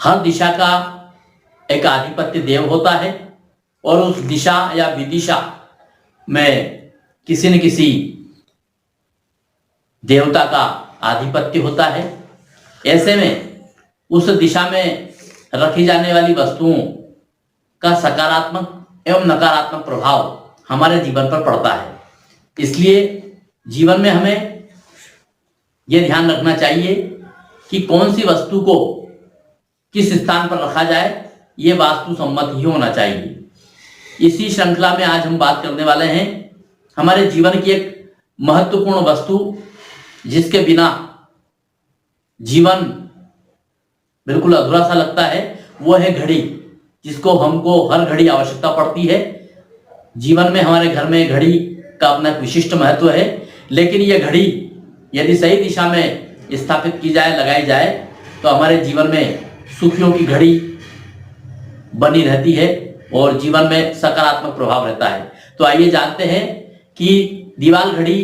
हर दिशा का एक आधिपत्य देव होता है और उस दिशा या विदिशा में किसी न किसी देवता का आधिपत्य होता है। ऐसे में उस दिशा में रखी जाने वाली वस्तुओं का सकारात्मक एवं नकारात्मक प्रभाव हमारे जीवन पर पड़ता है। इसलिए जीवन में हमें यह ध्यान रखना चाहिए कि कौन सी वस्तु को किस स्थान पर रखा जाए, ये वास्तु सम्मत ही होना चाहिए। इसी श्रृंखला में आज हम बात करने वाले हैं हमारे जीवन की एक महत्वपूर्ण वस्तु जिसके बिना जीवन बिल्कुल अधूरा सा लगता है, वो है घड़ी, जिसको हमको हर घड़ी आवश्यकता पड़ती है। जीवन में हमारे घर में घड़ी का अपना एक विशिष्ट महत्व है, लेकिन यह घड़ी यदि सही दिशा में स्थापित की जाए, लगाई जाए, तो हमारे जीवन में सुखियों की घड़ी बनी रहती है और जीवन में सकारात्मक प्रभाव रहता है। तो आइए जानते हैं कि दीवार घड़ी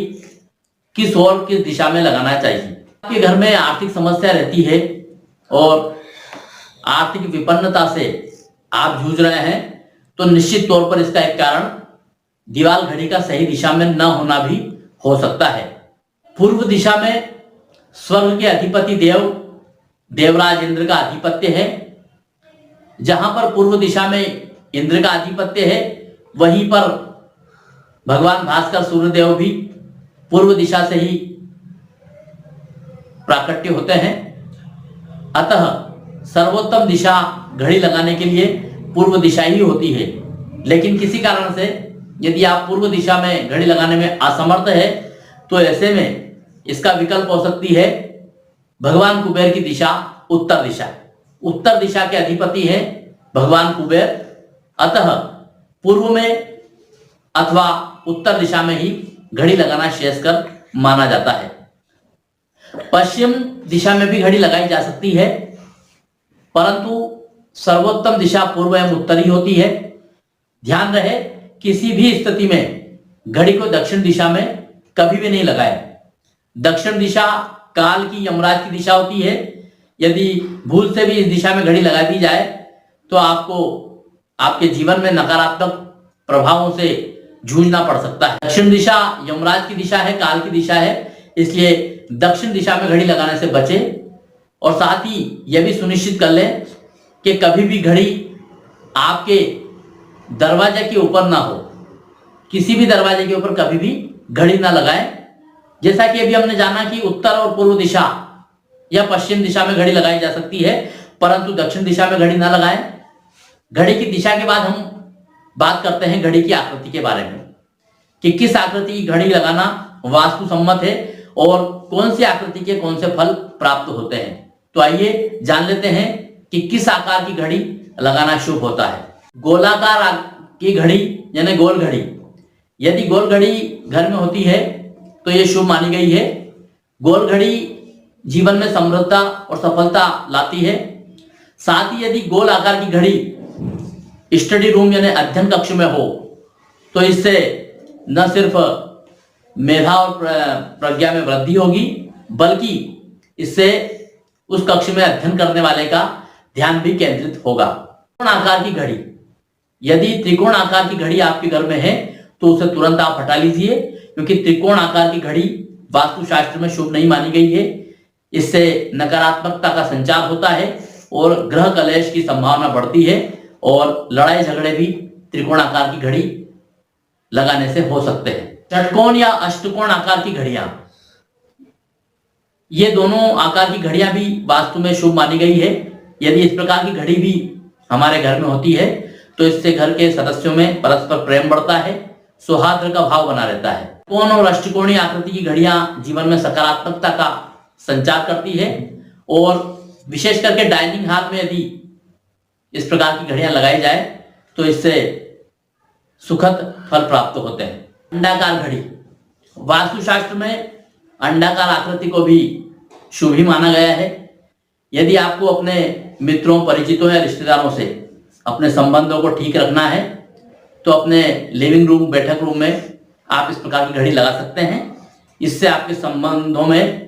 किस ओर किस दिशा में लगाना चाहिए। आपके घर में आर्थिक समस्या रहती है और आर्थिक विपन्नता से आप जूझ रहे हैं, तो निश्चित तौर पर इसका एक कारण दीवार घड़ी का सही दिशा में न होना भी हो सकता है। पूर्व दिशा में स्वर्ग के अधिपति देव देवराज इंद्र का आधिपत्य है। जहां पर पूर्व दिशा में इंद्र का आधिपत्य है, वहीं पर भगवान भास्कर सूर्यदेव भी पूर्व दिशा से ही प्राकट्य होते हैं। अतः सर्वोत्तम दिशा घड़ी लगाने के लिए पूर्व दिशा ही होती है। लेकिन किसी कारण से यदि आप पूर्व दिशा में घड़ी लगाने में असमर्थ है, तो ऐसे में इसका विकल्प हो सकती है भगवान कुबेर की दिशा, उत्तर दिशा। उत्तर दिशा के अधिपति है भगवान कुबेर, अतः पूर्व में अथवा उत्तर दिशा में ही घड़ी लगाना श्रेयस्कर माना जाता है। पश्चिम दिशा में भी घड़ी लगाई जा सकती है, परंतु सर्वोत्तम दिशा पूर्व एवं उत्तर ही होती है। ध्यान रहे, किसी भी स्थिति में घड़ी को दक्षिण दिशा में कभी भी नहीं लगाए। दक्षिण दिशा काल की, यमराज की दिशा होती है। यदि भूल से भी इस दिशा में घड़ी लगा दी जाए, तो आपको आपके जीवन में नकारात्मक प्रभावों से जूझना पड़ सकता है। दक्षिण दिशा यमराज की दिशा है, काल की दिशा है, इसलिए दक्षिण दिशा में घड़ी लगाने से बचें। और साथ ही यह भी सुनिश्चित कर लें कि कभी भी घड़ी आपके दरवाजे के ऊपर ना हो। किसी भी दरवाजे के ऊपर कभी भी घड़ी ना लगाएं। जैसा कि अभी हमने जाना कि उत्तर और पूर्व दिशा या पश्चिम दिशा में घड़ी लगाई जा सकती है, परंतु दक्षिण दिशा में घड़ी ना लगाएं। घड़ी की दिशा के बाद हम बात करते हैं घड़ी की आकृति के बारे में कि किस आकृति की घड़ी लगाना वास्तु सम्मत है और कौन सी आकृति के कौन से फल प्राप्त होते हैं। तो आइए जान लेते हैं कि किस आकार की घड़ी लगाना शुभ होता है। गोलाकार की घड़ी यानी गोल घड़ी, यदि गोल घड़ी घर में होती है तो यह शुभ मानी गई है। गोल घड़ी जीवन में समृद्धता और सफलता लाती है। साथ ही यदि गोल आकार की घड़ी स्टडी रूम यानी अध्ययन कक्ष में हो, तो इससे न सिर्फ मेधा और प्रज्ञा में वृद्धि होगी, बल्कि इससे उस कक्ष में अध्ययन करने वाले का ध्यान भी केंद्रित होगा। त्रिकोण आकार की घड़ी, यदि त्रिकोण आकार की घड़ी आपके घर में है तो उसे तुरंत आप हटा लीजिए, क्योंकि त्रिकोण आकार की घड़ी वास्तुशास्त्र में शुभ नहीं मानी गई है। इससे नकारात्मकता का संचार होता है और ग्रह कलेश की संभावना बढ़ती है और लड़ाई झगड़े भी त्रिकोण आकार की घड़ी लगाने से हो सकते हैं। षटकोण या अष्टकोण आकार की घड़ियां, ये दोनों आकार की घड़ियां भी वास्तु में शुभ मानी गई है। यदि इस प्रकार की घड़ी भी हमारे घर में होती है तो इससे घर के सदस्यों में परस्पर प्रेम बढ़ता है, सौहार्द का भाव बना रहता है। कोण और अष्टकोणीय आकृति की घड़ियां जीवन में सकारात्मकता का संचार करती है और विशेष करके डाइनिंग हॉल में यदि इस प्रकार की घड़ियां लगाई जाए तो इससे सुखद फल प्राप्त होते हैं। अंडाकार घड़ी, वास्तुशास्त्र में अंडाकार आकृति को भी शुभ ही माना गया है। यदि आपको अपने मित्रों, परिचितों या रिश्तेदारों से अपने संबंधों को ठीक रखना है तो अपने लिविंग रूम, बैठक रूम में आप इस प्रकार की घड़ी लगा सकते हैं। इससे आपके संबंधों में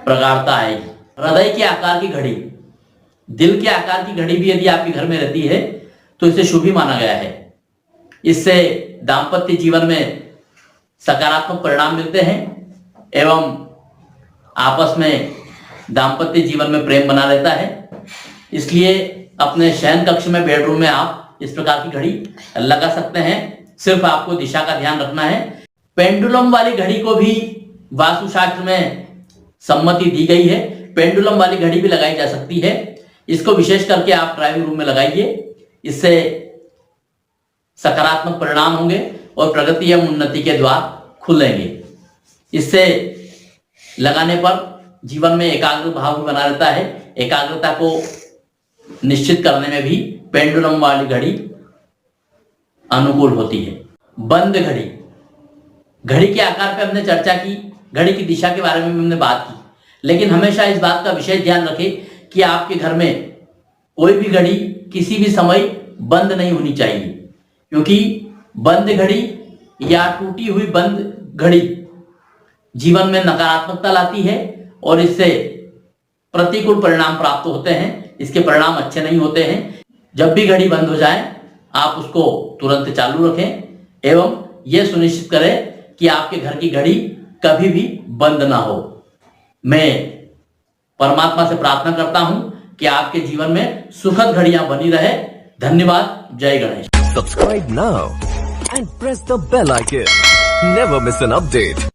प्रगाढ़ता आएगी। हृदय के आकार की घड़ी, दिल के आकार की घड़ी भी यदि आपके घर में रहती है तो इसे शुभ ही माना गया है। इससे दाम्पत्य जीवन में सकारात्मक परिणाम मिलते हैं एवं आपस में दाम्पत्य जीवन में प्रेम बना रहता है। इसलिए अपने शयन कक्ष में, बेडरूम में आप इस प्रकार की घड़ी लगा सकते हैं। सिर्फ आपको दिशा का ध्यान रखना है। पेंडुलम वाली घड़ी को भी वास्तुशास्त्र में सम्मति दी गई है। पेंडुलम वाली घड़ी भी लगाई जा सकती है। इसको विशेष करके आप ड्राइविंग रूम में लगाइए। इससे सकारात्मक परिणाम होंगे और प्रगति एवं उन्नति के द्वार खुलेंगे। इससे लगाने पर जीवन में एकाग्र भाव भी बना रहता है। एकाग्रता को निश्चित करने में भी पेंडुलम वाली घड़ी अनुकूल होती है। बंद घड़ी, घड़ी के आकार पे हमने चर्चा की, घड़ी की दिशा के बारे में हमने बात की, लेकिन हमेशा इस बात का विशेष ध्यान रखें कि आपके घर में कोई भी घड़ी किसी भी समय बंद नहीं होनी चाहिए, क्योंकि बंद घड़ी या टूटी हुई बंद घड़ी जीवन में नकारात्मकता लाती है और इससे प्रतिकूल परिणाम प्राप्त होते हैं। इसके परिणाम अच्छे नहीं होते हैं। जब भी घड़ी बंद हो जाए आप उसको तुरंत चालू रखें एवं यह सुनिश्चित करें कि आपके घर की घड़ी कभी भी बंद ना हो। मैं परमात्मा से प्रार्थना करता हूं कि आपके जीवन में सुखद घड़ियां बनी रहे। धन्यवाद। जय Ganesh. Subscribe now and press the bell icon. Never miss an update.